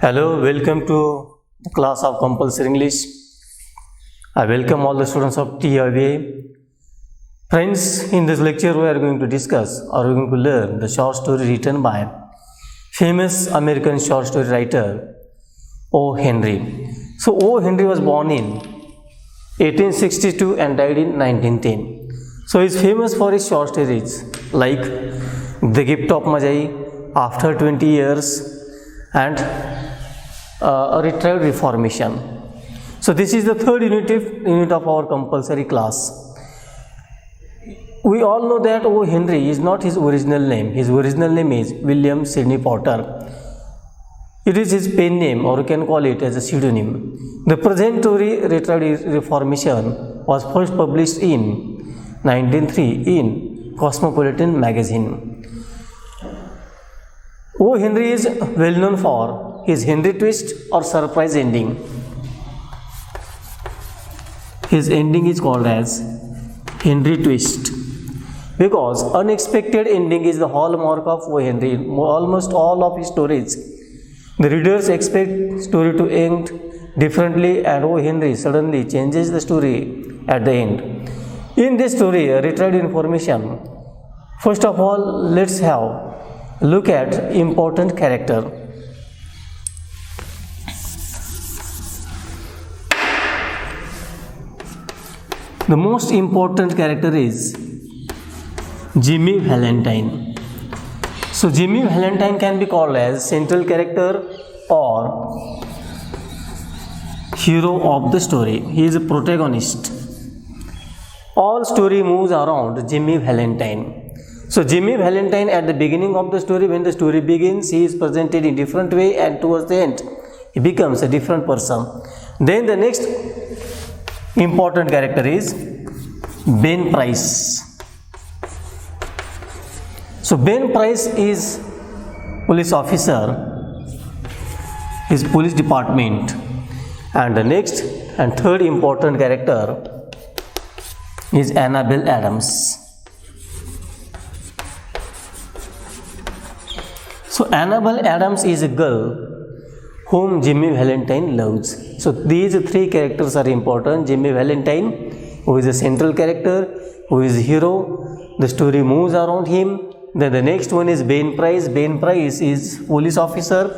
Hello, welcome to the class of compulsory English. I welcome all the students of TIVA. Friends, in this lecture we are going to discuss or we are going to learn the short story written by famous American short story writer O. Henry. So O. Henry was born in 1862 and died in 1910. So he is famous for his short stories like The Gift of Magi, After 20 Years, and a Retrieved Reformation. So this is the third unit of our compulsory class. We all know that O. Henry is not his original name. His original name is William Sidney Porter. It is his pen name, or you can call it as a pseudonym. The present story, Retrieved Reformation, was first published in 1903 in Cosmopolitan magazine. O. Henry is well known for his Henry twist or surprise ending. His ending is called as Henry twist because unexpected ending is the hallmark of O. Henry. Almost all of his stories, the readers expect story to end differently, and O. Henry suddenly changes the story at the end. In this story, Retrieved Information, first of all, let's have look at important character. The most important character is Jimmy Valentine. So Jimmy Valentine can be called as central character or hero of the story. He is a protagonist. All story moves around Jimmy Valentine. So Jimmy Valentine, at the beginning of the story, when the story begins, he is presented in different way, and towards the end he becomes a different person. Then the next important character is Ben Price. So Ben Price is police officer, his police department. And the next and third important character is Annabelle Adams. So Annabelle Adams is a girl whom Jimmy Valentine loves. So these three characters are important. Jimmy Valentine, who is a central character, who is a hero, the story moves around him. Then the next one is Ben Price. Ben Price is police officer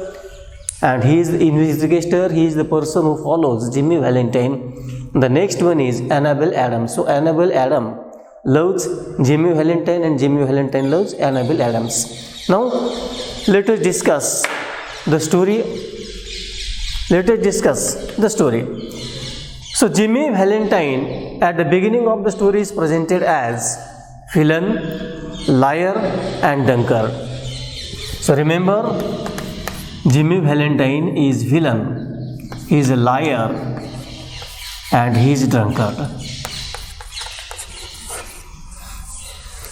and he is the investigator. He is the person who follows Jimmy Valentine. The next one is Annabelle Adams. So Annabelle Adams loves Jimmy Valentine and Jimmy Valentine loves Annabelle Adams. Now let us discuss the story. So Jimmy Valentine at the beginning of the story is presented as villain, liar and drunkard. So remember, Jimmy Valentine is villain, he is a liar and he is drunkard.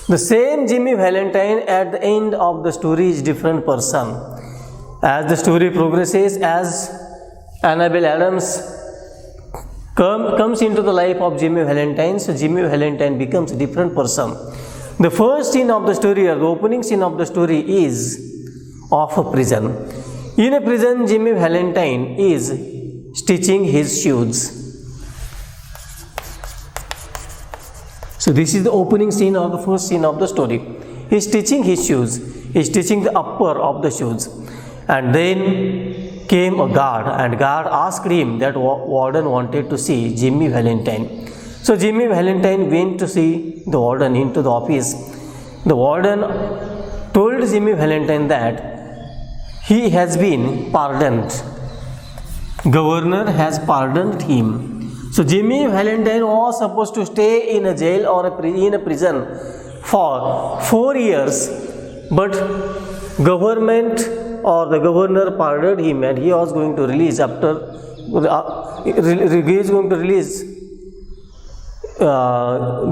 The same Jimmy Valentine at the end of the story is different person. As the story progresses, as Annabelle Adams comes into the life of Jimmy Valentine, so Jimmy Valentine becomes a different person. The first scene of the story, or the opening scene of the story, is of a prison. In a prison, Jimmy Valentine is stitching his shoes. So this is the opening scene or the first scene of the story. He is stitching his shoes. He is stitching the upper of the shoes. And then came a guard, and guard asked him that warden wanted to see Jimmy Valentine. So Jimmy Valentine went to see the warden into the office. The warden told Jimmy Valentine that he has been pardoned. Governor has pardoned him. So Jimmy Valentine was supposed to stay in a jail or in a prison for 4 years, but government or the governor pardoned him, and he was going to release after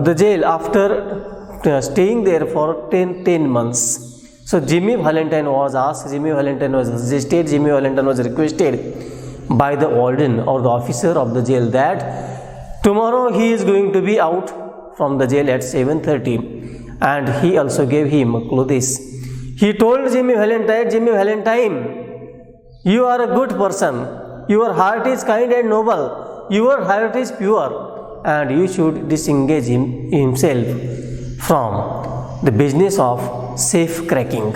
the jail after staying there for 10 months. So Jimmy Valentine was asked, Jimmy Valentine was suggested, Jimmy Valentine was requested by the warden or the officer of the jail that tomorrow he is going to be out from the jail at 7:30, and he also gave him clothes. He told Jimmy Valentine, You are a good person. Your heart is kind and noble. Your heart is pure, and you should disengage himself from the business of safe cracking.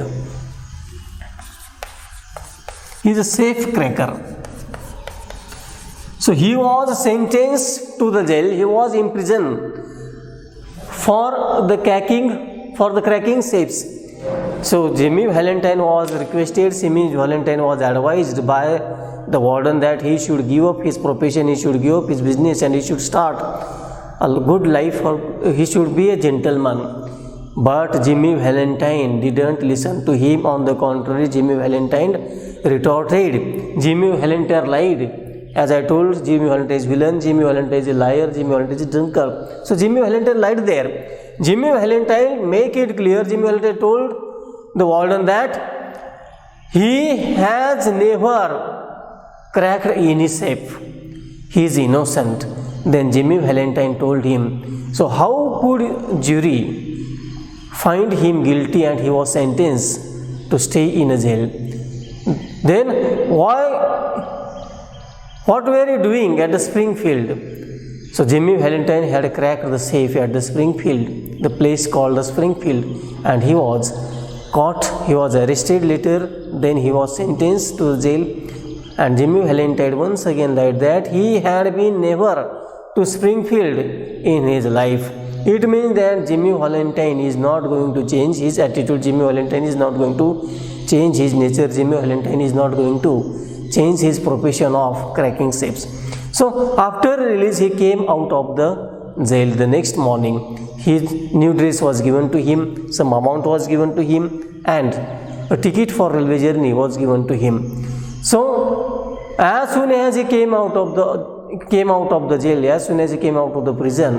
He is a safe cracker. So he was sentenced to the jail. He was imprisoned for the cracking safes. So Jimmy Valentine was requested. Jimmy Valentine was advised by the warden that he should give up his profession, he should give up his business, and he should start a good life, or he should be a gentleman. But Jimmy Valentine didn't listen to him. On the contrary, Jimmy Valentine retorted. Jimmy Valentine lied. As I told, Jimmy Valentine is villain, Jimmy Valentine is a liar, Jimmy Valentine is a drunkard. So Jimmy Valentine lied there. Jimmy Valentine make it clear. Jimmy Valentine told the warden that he has never cracked any safe. He is innocent. Then Jimmy Valentine told him, so how could jury find him guilty and he was sentenced to stay in a jail? Then what were you doing at the Springfield? So Jimmy Valentine had cracked the safe at the Springfield, the place called the Springfield, and he was caught. He was arrested later. Then he was sentenced to the jail. And Jimmy Valentine once again lied that he had been never to Springfield in his life. It means that Jimmy Valentine is not going to change his attitude. Jimmy Valentine is not going to change his nature. Jimmy Valentine is not going to change his profession of cracking safes. So after release, he came out of the jail. The next morning, his new dress was given to him, some amount was given to him, and a ticket for railway journey was given to him. So as soon as he came out of the jail, as soon as he came out of the prison,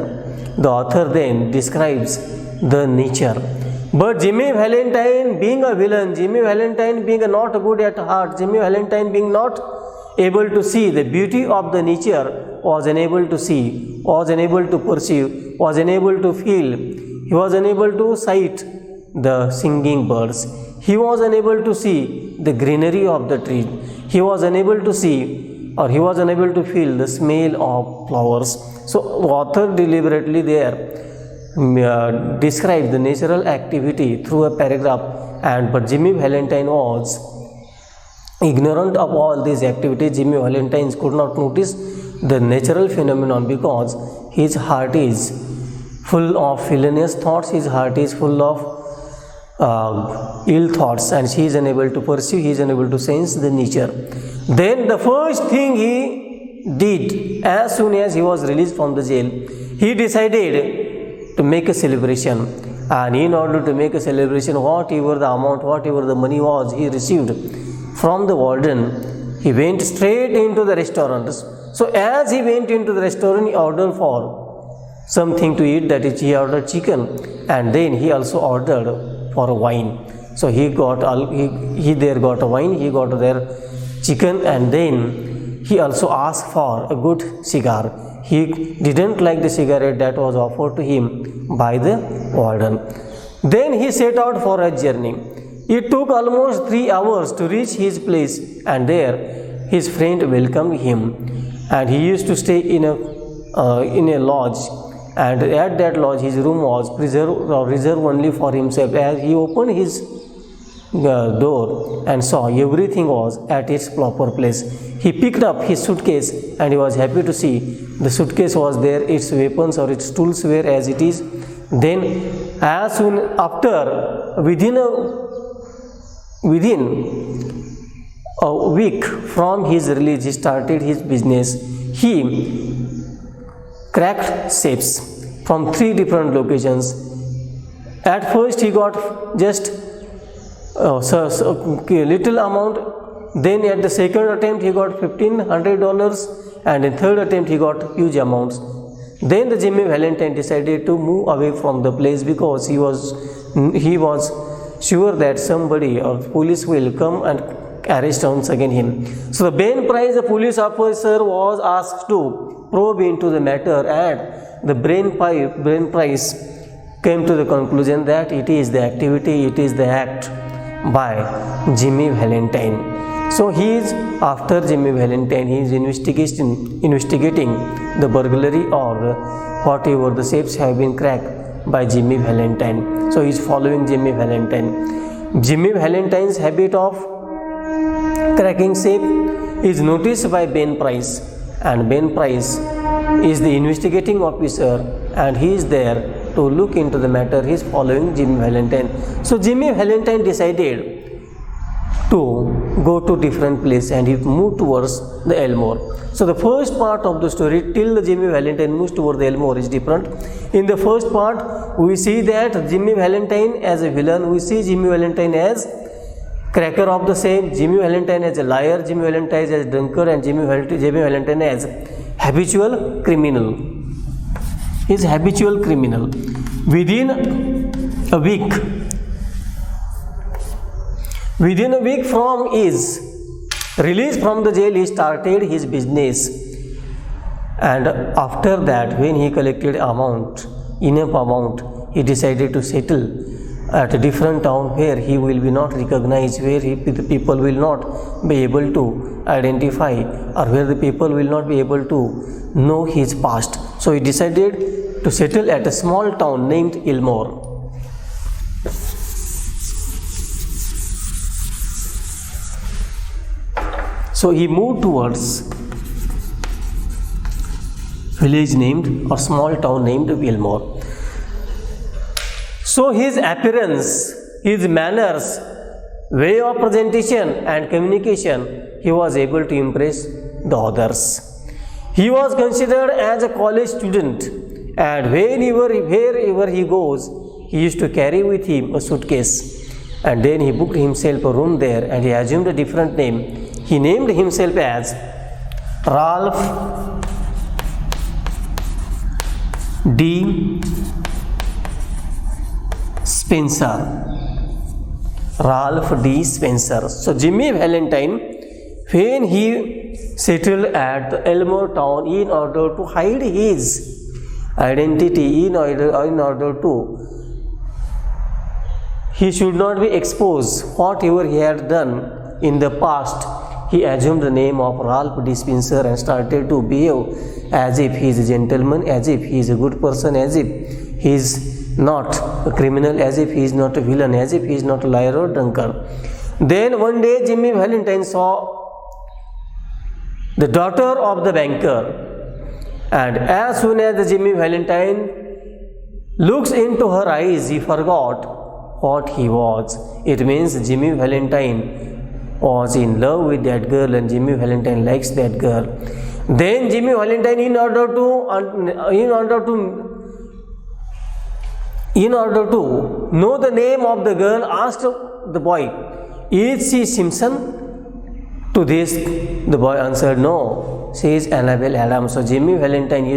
the author then describes the nature. But Jimmy Valentine being a villain, Jimmy Valentine being not good at heart, Jimmy Valentine being not able to see the beauty of the nature, was unable to see, was unable to perceive, was unable to feel. He was unable to sight the singing birds. He was unable to see the greenery of the tree. He was unable to see, or he was unable to feel the smell of flowers. So author deliberately there described the natural activity through a paragraph, but Jimmy Valentine was ignorant of all these activities. Jimmy Valentine could not notice the natural phenomenon because his heart is full of villainous thoughts, his heart is full of ill thoughts, and he is unable to perceive, he is unable to sense the nature. Then the first thing he did, as soon as he was released from the jail, he decided to make a celebration. And in order to make a celebration, whatever the amount, whatever the money was he received from the warden, he went straight into the restaurant. So as he went into the restaurant, he ordered for something to eat, that is, he ordered chicken, and then he also ordered for a wine. So he got there got a wine, he got their chicken, and then he also asked for a good cigar. He didn't like the cigarette that was offered to him by the warden. Then he set out for a journey. It took almost 3 hours to reach his place, and there his friend welcomed him. And he used to stay in a lodge, and at that lodge his room was reserved only for himself. As he opened his door and saw everything was at its proper place, he picked up his suitcase, and he was happy to see the suitcase was there, its weapons or its tools were as it is. Then as soon after, within a week from his release, he started his business. He cracked safes from 3 different locations. At first he got just little amount. Then at the second attempt he got $1,500, and in third attempt he got huge amounts. Then the Jimmy Valentine decided to move away from the place because he was sure that somebody or police will come and arrest once again him. So the Ben Price, the police officer, was asked to probe into the matter, and the Ben Price came to the conclusion that it is the activity, it is the act by Jimmy Valentine. So he is after Jimmy Valentine. He is investigating the burglary or whatever the safes have been cracked by Jimmy Valentine. So he is following Jimmy Valentine. Jimmy Valentine's habit of cracking safe is noticed by Ben Price, and Ben Price is the investigating officer, and he is there to look into the matter. He is following Jimmy Valentine. So Jimmy Valentine decided to go to different place, and he moved towards the Elmore. So the first part of the story till the Jimmy Valentine moves toward the Elmore is different. In the first part, we see that Jimmy Valentine as a villain, we see Jimmy Valentine as cracker of the safe, Jimmy Valentine as a liar, Jimmy Valentine as a drunkard, and Jimmy Valentine as habitual criminal. He is habitual criminal. Within a week from his release from the jail, he started his business, and after that, when he collected enough amount, he decided to settle at a different town where he will be not recognized, where the people will not be able to identify, or where the people will not be able to know his past. So he decided to settle at a small town named Elmore. So he moved towards village named or small town named Elmore. So his appearance, his manners, way of presentation and communication, he was able to impress the others. He was considered as a college student, and wherever he goes, he used to carry with him a suitcase, and then he booked himself a room there, and he assumed a different name. He named himself as Ralph D. Spencer. Ralph D. Spencer. So Jimmy Valentine, when he settled at the Elmore town, in order to hide his identity, in order to he should not be exposed whatever he had done in the past, he assumed the name of Ralph D. Spencer and started to behave as if he is a gentleman, as if he is a good person, as if he is not a criminal, as if he is not a villain, as if he is not a liar or drunkard. Then one day Jimmy Valentine saw the daughter of the banker, and as soon as the Jimmy Valentine looks into her eyes, he forgot what he was. It means Jimmy Valentine was in love with that girl, and Jimmy Valentine likes that girl. Then Jimmy Valentine, in order to know the name of the girl, asked the boy, "Is she Simpson?" To this, the boy answered, "No, she is Annabelle Adams." So Jimmy Valentine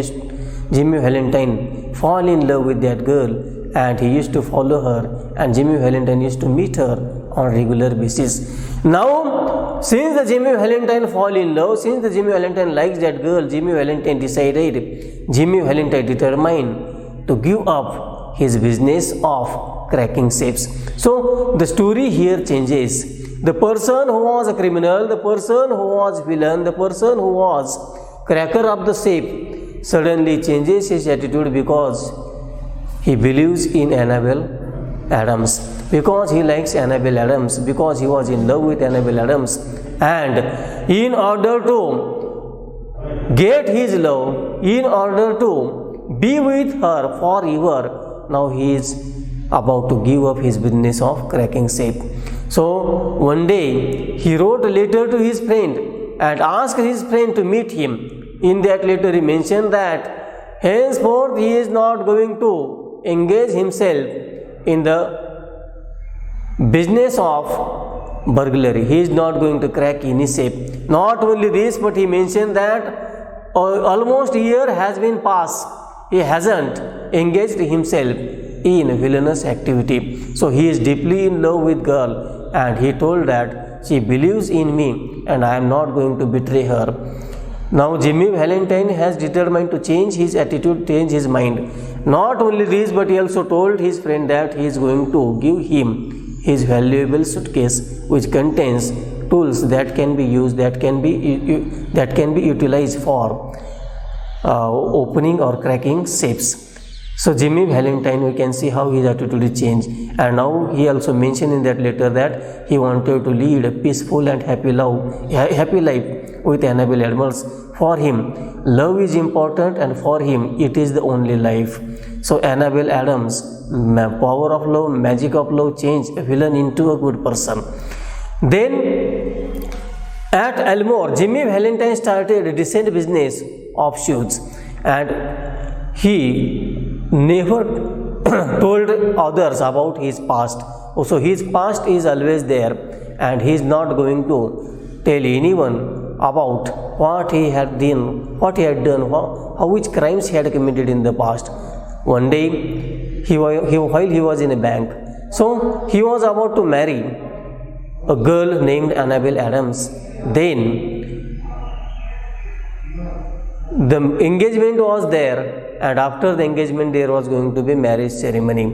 fall in love with that girl, and he used to follow her, and Jimmy Valentine used to meet her on regular basis. Now, since the Jimmy Valentine fall in love, since the Jimmy Valentine likes that girl, Jimmy Valentine determined to give up his business of cracking safes. So the story here changes. The person who was a criminal, the person who was villain, the person who was cracker of the safe suddenly changes his attitude because he believes in Annabelle Adams, because he likes Annabelle Adams, because he was in love with Annabelle Adams, and in order to get his love, in order to be with her forever, now he is about to give up his business of cracking safe. So one day he wrote a letter to his friend and asked his friend to meet him. In that letter he mentioned that henceforth he is not going to engage himself in the business of burglary. He is not going to crack any safe. Not only this, but he mentioned that almost a year has been passed. He hasn't engaged himself in villainous activity. So he is deeply in love with girl, and he told that she believes in me and I am not going to betray her. Now Jimmy Valentine has determined to change his attitude, change his mind. Not only this, but he also told his friend that he is going to give him his valuable suitcase which contains tools that can be used, that can be utilized for opening or cracking safes. So Jimmy Valentine, we can see how his attitude changed, and now he also mentioned in that letter that he wanted to lead a peaceful and happy life with Annabel Adams. For him, love is important, and for him, it is the only life. So Annabel Adams, power of love, magic of love, changed a villain into a good person. Then at Elmore, Jimmy Valentine started a decent business of shoes, and he never told others about his past. So his past is always there, and he is not going to tell anyone about what he had done, which crimes he had committed in the past. One day, while he was in a bank, so he was about to marry a girl named Annabel Adams. Then the engagement was there, and after the engagement there was going to be marriage ceremony.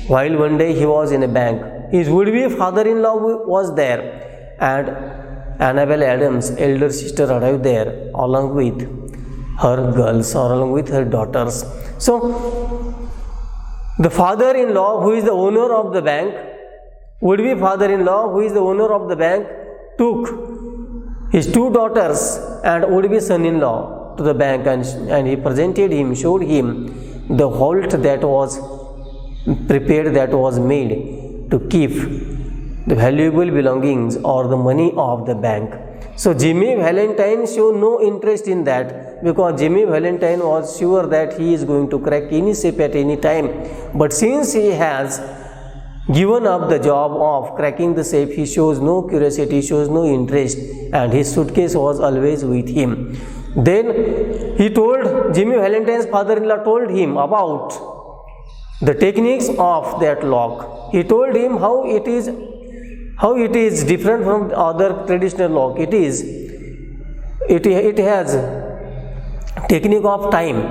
While one day he was in a bank, his would-be father-in-law was there, and Annabel Adams' elder sister arrived there along with her girls or along with her daughters. So the father-in-law, who is the owner of the bank, would-be father-in-law, who is the owner of the bank, took his two daughters and would-be son-in-law to the bank, and he showed him the vault that was prepared, that was made to keep the valuable belongings or the money of the bank. So Jimmy Valentine showed no interest in that, because Jimmy Valentine was sure that he is going to crack any safe at any time. But since he has given up the job of cracking the safe, he shows no curiosity, shows no interest, and his suitcase was always with him. Then Jimmy Valentine's father-in-law told him about the techniques of that lock. He told him how it is different from other traditional lock. It has technique of time.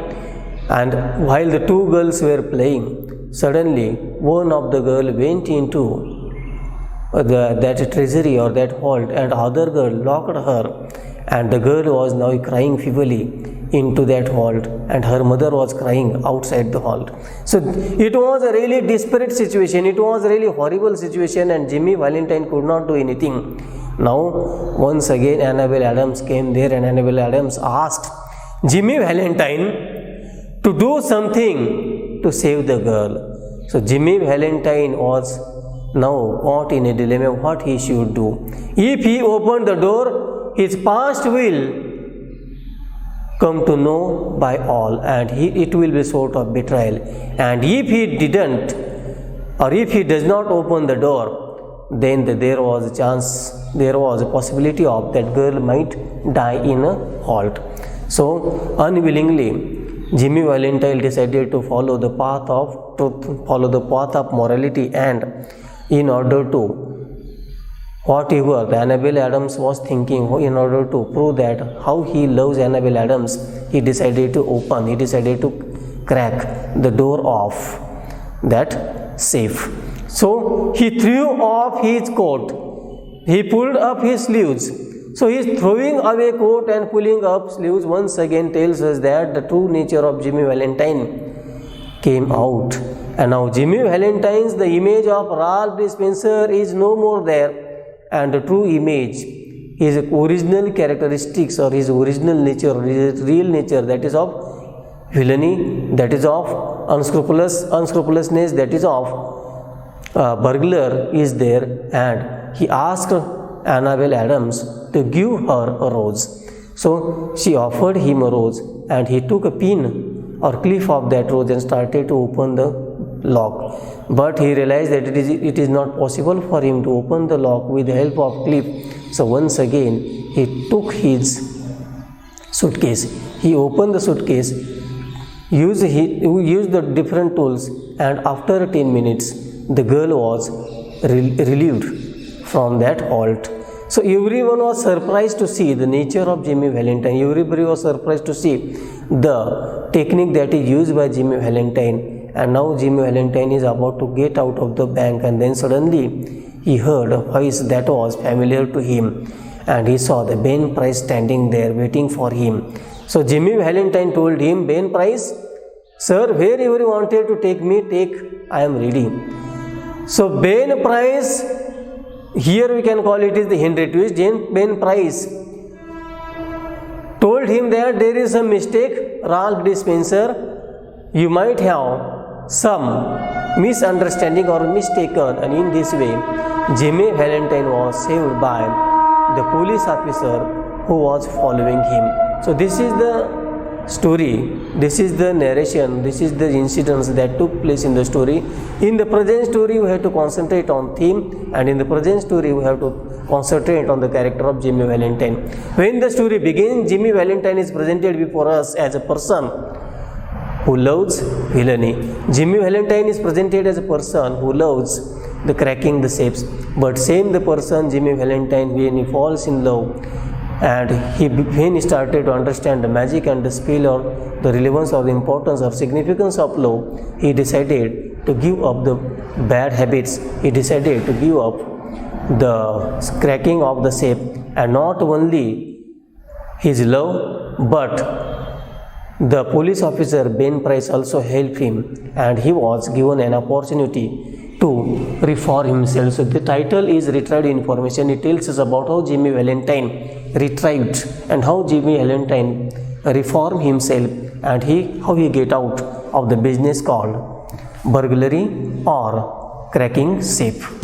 And while the two girls were playing, suddenly one of the girl went into that treasury or that vault, and other girl locked her, and the girl was now crying feebly into that vault, and her mother was crying outside the vault. So it was a really desperate situation, it was a really horrible situation, and Jimmy Valentine could not do anything. Now once again Annabel Adams came there, and Annabel Adams asked Jimmy Valentine to do something to save the girl. So Jimmy Valentine was now caught in a dilemma what he should do. If he opened the door, his past will come to know by all, and it will be sort of betrayal. And if he didn't, or if he does not open the door, then there was a possibility of that girl might die in a halt. So unwillingly, Jimmy Valentine decided to follow the path of truth, follow the path of morality, and in order to whatever Annabel Adams was thinking, in order to prove that how he loves Annabel Adams, he decided to crack the door of that safe. So he threw off his coat, he pulled up his sleeves. So his throwing away coat and pulling up sleeves once again tells us that the true nature of Jimmy Valentine came out. And now Jimmy Valentine's, the image of Ralph D. Spencer is no more there, and the true image, his original characteristics or his original nature, his real nature, that is of villainy, that is of unscrupulousness, that is of burglar is there. And he asked Annabel Adams to give her a rose. So she offered him a rose, and he took a pin or clip of that rose and started to open the lock. But he realized that it is not possible for him to open the lock with the help of clip. So once again he took his suitcase, he opened the suitcase, used the different tools, and after 10 minutes the girl was relieved from that halt. So everyone was surprised to see the nature of Jimmy Valentine. Everybody was surprised to see the technique that is used by Jimmy Valentine. And now Jimmy Valentine is about to get out of the bank, and then suddenly he heard a voice that was familiar to him, and he saw the Ben Price standing there waiting for him. So Jimmy Valentine told him, Ben Price, sir, wherever you wanted to take me, take, I am ready. So Ben Price, here we can call it is the Henry twist. Ben Price told him that there is a mistake, Ralph Dispenser, you might have some misunderstanding or mistaken, and in this way Jimmy Valentine was saved by the police officer who was following him. So this is the story, this is the narration, this is the incidents that took place in the story. In the present story we have to concentrate on theme, and in the present story we have to concentrate on the character of Jimmy Valentine. When the story begins, Jimmy Valentine is presented before us as a person who loves villainy. Jimmy Valentine is presented as a person who loves the cracking the safes, but same the person Jimmy Valentine, when he falls in love and when he started to understand the magic and the spell or the relevance or the importance or significance of love, he decided to give up the bad habits. He decided to give up the cracking of the safe, and not only his love, but the police officer Ben Price also helped him, and he was given an opportunity to reform himself. So the title is Retrieved Information. It tells us about how Jimmy Valentine retrieved and how Jimmy Valentine reformed himself, and how he get out of the business called burglary or cracking safe.